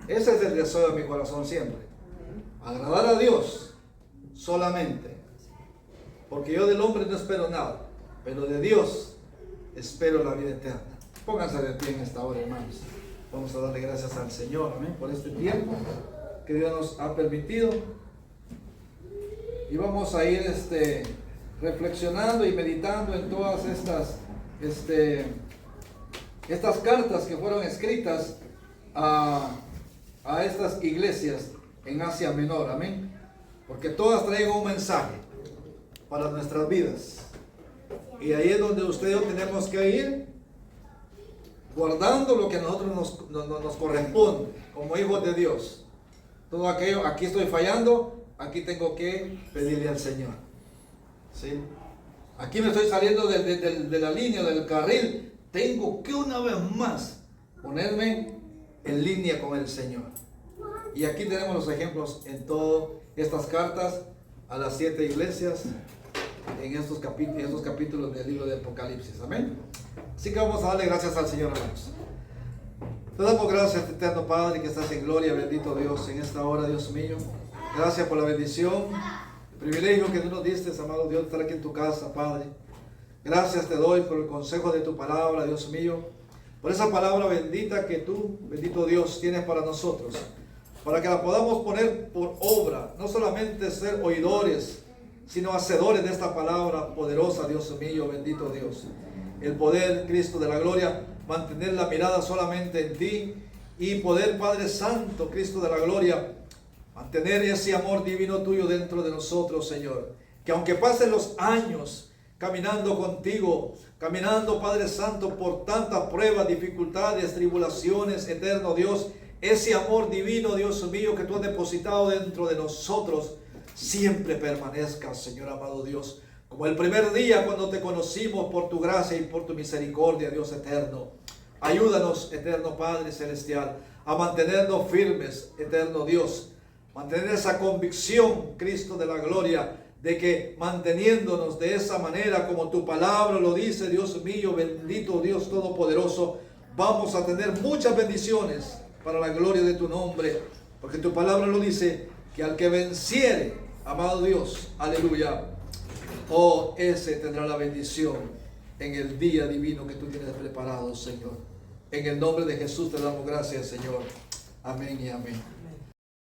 Ese es el deseo de mi corazón siempre. Agradar a Dios solamente. Porque yo del hombre no espero nada, pero de Dios espero la vida eterna. Pónganse de pie en esta hora, hermanos. Vamos a darle gracias al Señor, amén, por este tiempo que Dios nos ha permitido. Y vamos a ir reflexionando y meditando en todas estas cartas que fueron escritas a estas iglesias en Asia Menor, amén. Porque todas traen un mensaje para nuestras vidas. Y ahí es donde usted y yo tenemos que ir guardando lo que a nosotros nos corresponde como hijos de Dios. Todo aquello, aquí estoy fallando, aquí tengo que pedirle al Señor. ¿Sí? Aquí me estoy saliendo de la línea, del carril. Tengo que una vez más ponerme en línea con el Señor. Y aquí tenemos los ejemplos en todas estas cartas a las 7 iglesias, en estos capítulos del libro de Apocalipsis. Amén. Así que vamos a darle gracias al Señor, hermanos. Te damos gracias, eterno Padre, que estás en gloria, bendito Dios, en esta hora, Dios mío. Gracias por la bendición, el privilegio que tú nos diste, amado Dios, de estar aquí en tu casa, Padre. Gracias te doy por el consejo de tu palabra, Dios mío, por esa palabra bendita que tú, bendito Dios, tienes para nosotros, para que la podamos poner por obra, no solamente ser oidores, sino hacedores de esta palabra poderosa, Dios mío, bendito Dios. El poder, Cristo de la gloria, mantener la mirada solamente en ti y poder, Padre Santo, Cristo de la gloria, mantener ese amor divino tuyo dentro de nosotros, Señor. Que aunque pasen los años caminando contigo, caminando, Padre Santo, por tantas pruebas, dificultades, tribulaciones, eterno Dios, ese amor divino, Dios mío, que tú has depositado dentro de nosotros, siempre permanezca, Señor amado Dios, como el primer día cuando te conocimos por tu gracia y por tu misericordia, Dios eterno. Ayúdanos, eterno Padre Celestial, a mantenernos firmes, eterno Dios, mantener esa convicción, Cristo de la gloria, de que manteniéndonos de esa manera como tu palabra lo dice, Dios mío, bendito Dios Todopoderoso, vamos a tener muchas bendiciones para la gloria de tu nombre, porque tu palabra lo dice, que al que venciere, amado Dios, aleluya, oh, ese tendrá la bendición en el día divino que tú tienes preparado, Señor. En el nombre de Jesús te damos gracias, Señor. Amén y amén.